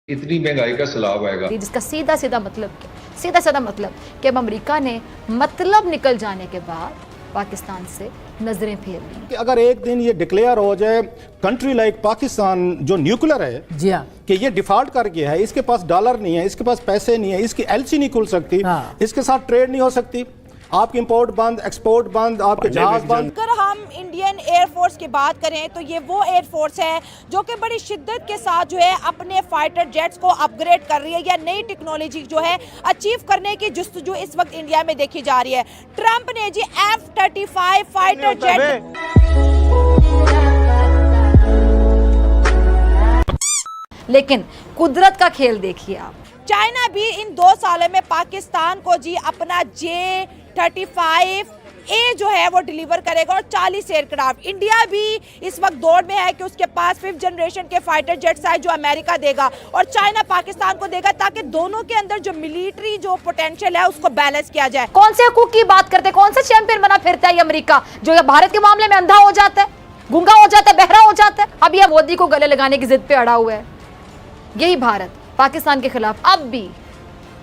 इतनी महंगाई का सैलाब आएगा। जिसका सीधा सीधा मतलब कि अब अमेरिका ने मतलब निकल जाने के बाद पाकिस्तान से नजरें फेर ली। कि अगर एक दिन ये डिक्लेयर हो जाए कंट्री लाइक पाकिस्तान जो न्यूक्लियर है जी हाँ, कि ये डिफॉल्ट कर गया है, इसके पास डॉलर नहीं है, इसके पास पैसे नहीं है, इसकी एलसी नहीं खुल सकती, हाँ। इसके साथ ट्रेड नहीं हो सकती, आपकी इंपोर्ट बंद, एक्सपोर्ट बंद, आपके जहाज बंद। अगर हम इंडियन एयरफोर्स की बात करें तो ये वो एयरफोर्स है जो कि बड़ी शिद्दत के साथ जो है अपने फाइटर जेट्स को अपग्रेड कर रही है या नई टेक्नोलॉजी जो है अचीव करने की जुस्तजू इस वक्त इंडिया में देखी जा रही है। ट्रंप ने जी F-35 फाइटर जेट लेकिन कुदरत का खेल देखिए आप। चाइना भी इन 2 सालों में पाकिस्तान को जी अपना J-35A जो है वो डिलीवर करेगा और 40 एयरक्राफ्ट। इंडिया भी इस वक्त दौड़ में है कि उसके पास 5th जनरेशन के फाइटर जेट्स आए जो अमेरिका देगा और चाइना पाकिस्तान को देगा, ताकि दोनों के अंदर जो मिलिट्री जो पोटेंशियल है उसको बैलेंस किया जाए। कौन से हकूक की बात करते, कौन सा चैंपियन बना फिरता है ये अमेरिका जो भारत के मामले में अंधा हो जाता है, गूंगा हो जाता है, बहरा हो जाता है। अब यह मोदी को गले लगाने की जिद पे अड़ा हुआ है। यही भारत पाकिस्तान के खिलाफ अब भी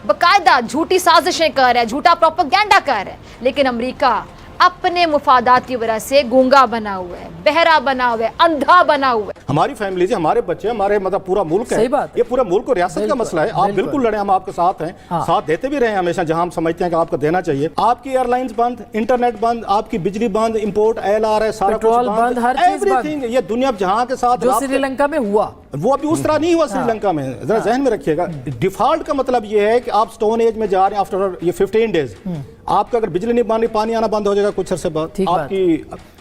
बकायदा झूठी साजिशें कर रहा है, झूठा प्रोपेगेंडा कर रहा है, लेकिन अमेरिका अपने मुफादात की वजह से गूंगा बना हुआ है, बहरा बना हुआ है, अंधा बना हुआ है। हमारी फैमिली से हमारे बच्चे, हमारे मतलब पूरा मुल्क है, सही बात। ये पूरा मुल्क और रियासत का मसला है। आप बिल्कुल लड़े, हम आपके साथ हैं, हाँ। साथ देते भी रहे हमेशा जहां हम समझते हैं कि आपको देना चाहिए। आपकी एयरलाइंस बंद, इंटरनेट बंद, आपकी बिजली बंद, इंपोर्ट LR है, सारा कुछ पेट्रोल बंद, हर चीज बंद। एवरीथिंग। ये दुनिया जहां के साथ जो श्रीलंका में हुआ वो अभी उस तरह नहीं हुआ श्रीलंका में, जरा जहन में रखिएगा। डिफॉल्ट का मतलब ये है कि आप स्टोन एज में जा रहे हैं आफ्टर ये 15 डेज। आपका अगर बिजली नहीं बन रही, पानी आना बंद हो जाएगा कुछ अरसे बाद।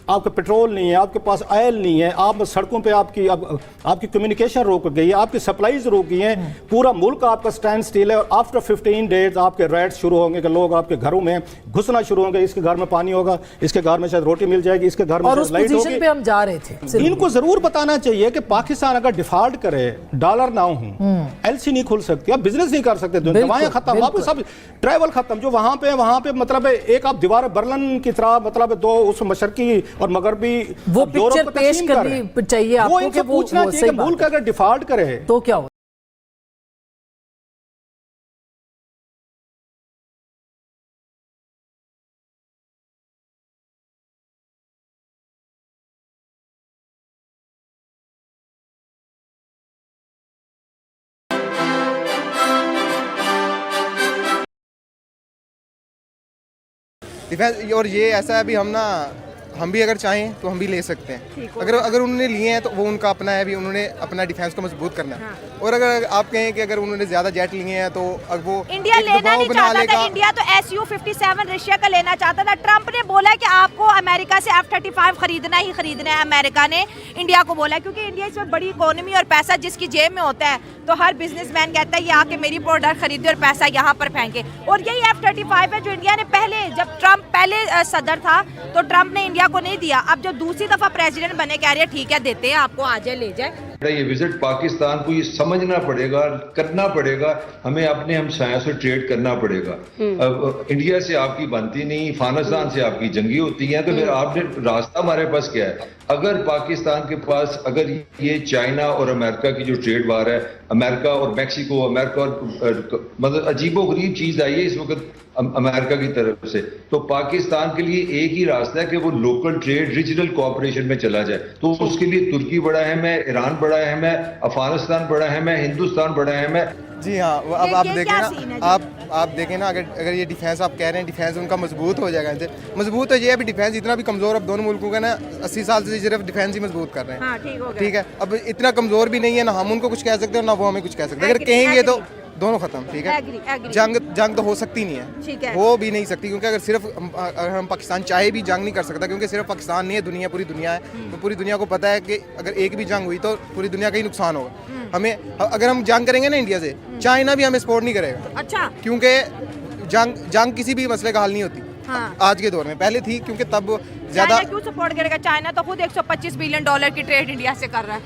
आपका पेट्रोल नहीं है, आपके पास ऑयल नहीं है, आप सड़कों पे आपकी कम्युनिकेशन रोक गई है, आपकी सप्लाईज रोक गई हैं, पूरा मुल्क आपका स्टैंड स्टिल है। और आफ्टर 15 डेज आपके रेड्स शुरू होंगे कि लोग आपके घरों में घुसना शुरू होंगे। इसके घर में पानी होगा, इसके घर में शायद रोटी मिल जाएगी, इसके घर में शायद लाइट होगी। पे हम जा रहे थे। इनको जरूर बताना चाहिए कि पाकिस्तान अगर डिफॉल्ट करे, डॉलर ना हो, एलसी नहीं खुल सकती, आप बिजनेस नहीं कर सकते, दवाएं खत्म, आपके सब ट्रैवल खत्म। जो वहां पे मतलब एक आप दीवार बर्लिन की तरह मतलब दो उस मशरकी और मगरबी वो पिक्चर पेश करनी चाहिए आपको कि वो पूछना चाहिए कि मुल्क अगर डिफॉल्ट करे तो क्या हो। डिफेंस और ये ऐसा है, अभी हम भी अगर चाहें तो हम भी ले सकते हैं। अगर उन्होंने लिए हैं तो वो उनका अपना है, भी उन्होंने अपना डिफेंस को मजबूत करना है। हाँ। और अगर आप कहें कि अगर उन्होंने ज्यादा जेट लिए हैं तो अब वो इंडिया लेना नहीं चाहता था। इंडिया तो SU-57 रशिया का लेना चाहता था। ट्रंप ने बोला कि आपको अमेरिका से F-35 खरीदना ही खरीदना है। अमेरिका ने इंडिया को बोला, क्योंकि इंडिया इसमें बड़ी इकोनॉमी और पैसा जिसकी जेब में होता है, तो हर बिजनेसमैन कहता है ये आके मेरी प्रोडक्ट खरीदे और पैसा यहाँ पर फेंके। और यही F-35 है जो इंडिया ने पहले, जब ट्रंप पहले सदर था तो ट्रंप ने इंडिया को नहीं दिया। अब जब दूसरी दफा प्रेसिडेंट बने, कह रहे हैं ठीक है देते हैं आपको, आ जाए ले जाए। ये विजिट पाकिस्तान को ये समझना पड़ेगा, करना पड़ेगा, हमें अपने हमसायों से ट्रेड करना पड़ेगा। अब इंडिया से आपकी बनती नहीं, अफगानिस्तान से आपकी जंगी होती है, तो फिर आपने रास्ता हमारे पास क्या है? अगर पाकिस्तान के पास अगर ये चाइना और अमेरिका की जो ट्रेड वार है, अमेरिका और मैक्सिको, अमेरिका और मतलब अजीबोगरीब चीज आई है इस वक्त अमेरिका की तरफ से, तो पाकिस्तान के लिए एक ही रास्ता है कि वो लोकल ट्रेड रीजनल कोऑपरेशन में चला जाए। तो उसके लिए तुर्की बड़ा अहम है, ईरान बड़ा अहम है, अफगानिस्तान बड़ा अहम है, हिंदुस्तान बड़ा अहम है। जी हाँ। अब आप देखें ना, आप देखें ना, अगर ये डिफेंस आप कह रहे हैं डिफेंस उनका मजबूत हो जाएगा, मजबूत तो ये अभी डिफेंस इतना भी कमजोर अब दोनों मुल्कों का ना 80 साल से सिर्फ डिफेंस ही मजबूत कर रहे हैं। हाँ, ठीक है। अब इतना कमजोर भी नहीं है, ना हम उनको कुछ कह सकते हैं ना वो हमें कुछ कह सकते हैं। अगर कहेंगे तो दोनों खत्म, ठीक है। जंग तो हो सकती नहीं है, हो भी नहीं सकती, क्योंकि अगर हम पाकिस्तान चाहे भी जंग नहीं कर सकता, क्योंकि सिर्फ पाकिस्तान नहीं है, दुनिया पूरी दुनिया है। तो पूरी दुनिया को पता है कि अगर एक भी जंग हुई तो पूरी दुनिया का ही नुकसान होगा। हमें अगर हम जंग करेंगे ना इंडिया से, चाइना भी हमें सपोर्ट नहीं करेगा। अच्छा, क्योंकि जंग किसी भी मसले का हल नहीं होती। हाँ। आज के दौर में, पहले थी क्योंकि तब ज्यादा क्यों सपोर्ट करेगा? चाइना तो खुद $125 बिलियन की ट्रेड इंडिया से कर रहा है।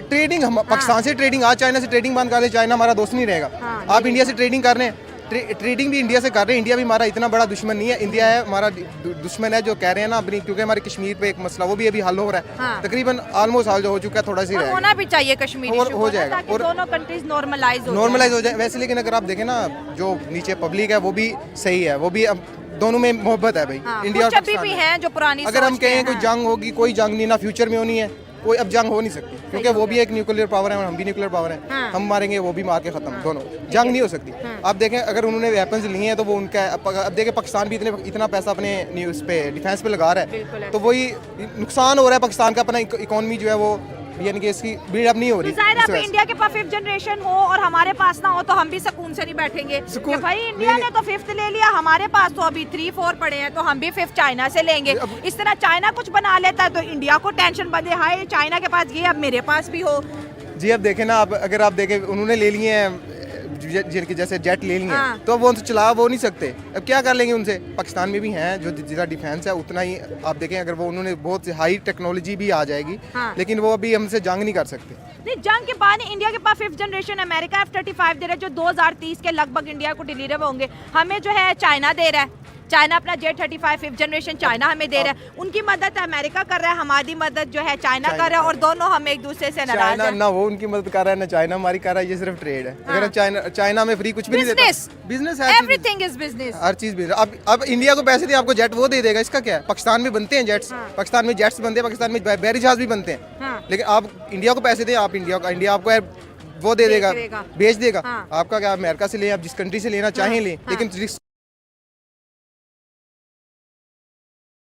ट्रेडिंग हम पाकिस्तान से ट्रेडिंग, आज चाइना से ट्रेडिंग बंद कर दे, चाइना हमारा दोस्त नहीं रहेगा। हाँ, आप इंडिया से ट्रेडिंग कर रहे हैं, ट्रेडिंग भी इंडिया से कर रहे हैं। इंडिया भी हमारा इतना बड़ा दुश्मन नहीं है, इंडिया है हमारा दुश्मन है जो कह रहे हैं ना अपनी, क्योंकि हमारे कश्मीर पे एक मसला वो भी अभी हल हो रहा है। हाँ। तकरीबन ऑलमोस्ट हाल जो हो चुका है, थोड़ा सी और रहेगा। होना भी चाहिए कश्मीरी और issue हो को ना, जाएगा। ताकि और दोनों कंट्रीज नॉर्मलाइज हो जाए वैसे। लेकिन अगर आप देखें ना, जो नीचे पब्लिक है वो भी सही है, वो भी अब दोनों में मोहब्बत है भाई। इंडिया और कुछ अभी पाकिस्तान भी में। हैं जो पुरानी अगर हम सोच के कहें हैं, कोई हाँ। जंग होगी, कोई जंग नहीं, ना फ्यूचर में होनी है, कोई अब जंग हो नहीं सकती, क्योंकि वो भी एक न्यूक्लियर पावर है और हम भी न्यूक्लियर पावर है। हाँ। हम मारेंगे वो भी मार के खत्म, दोनों जंग नहीं हो सकती। आप देखें अगर उन्होंने वेपन्स लिए हैं तो वो उनका, अब देखें पाकिस्तान भी इतना पैसा अपने न्यूज़ पे डिफेंस पे लगा रहा है, तो वही नुकसान हो रहा है पाकिस्तान का। अपना इकोनॉमी जो है वो यानी कि इसकी बिल्डअप नहीं हो रही। तो जाहिर है इस अब वजह से। इंडिया के पास 5th जनरेशन हो और हमारे पास ना हो तो हम भी सुकून से नहीं बैठेंगे कि भाई इंडिया ने तो 5th ले लिया, हमारे पास तो अभी 3-4 पड़े हैं, तो हम भी 5th चाइना से लेंगे। इस तरह चाइना कुछ बना लेता है तो इंडिया को टेंशन बंधे, हाय चाइना के पास ये अब मेरे पास भी हो। जी अब देखें ना, आप अगर आप देखें उन्होंने ले लिए हैं जिनके जैसे जेट ले लिए हैं, हाँ। तो वो उनसे चला वो नहीं सकते। अब क्या कर लेंगे उनसे? पाकिस्तान में भी हैं जो जितना डिफेंस है उतना ही आप देखें, अगर वो उन्होंने बहुत हाई टेक्नोलॉजी भी आ जाएगी, हाँ। लेकिन वो अभी हमसे जंग नहीं कर सकते। नहीं, जंग के बाद इंडिया के पास 5th जनरेशन अमेरिका F-35 दे रहा है जो 2030 के लगभग इंडिया को डिलीवर होंगे। हमें जो है चाइना दे रहा है, चाइना अपना J-35 5th जनरेशन चाइना हमें दे रहा है। उनकी मदद अमेरिका कर रहा है, हमारी मदद जो है चाइना कर रहा है, और दोनों हम एक दूसरे से नाराज चाइना हैं। ना वो उनकी मदद कर रहा है ना चाइना हमारी कर रहा है, ये सिर्फ ट्रेड है। अगर चाइना में फ्री कुछ भी नहीं देता, बिजनेस है, एवरीथिंग इज बिजनेस। हर चीज भी। अब इंडिया को पैसे दिए, आपको जेट वो दे देगा, इसका क्या है? पाकिस्तान में बनते हैं जेट्स, पाकिस्तान में जेट्स बनते हैं, पाकिस्तान में बैरी जहाज भी बनते हैं, हाँ। लेकिन आप इंडिया को पैसे दें, आप इंडिया आपको वो दे देगा, बेच देगा। आपका क्या, अमेरिका से लें, आप जिस कंट्री से लेना चाहें लें, लेकिन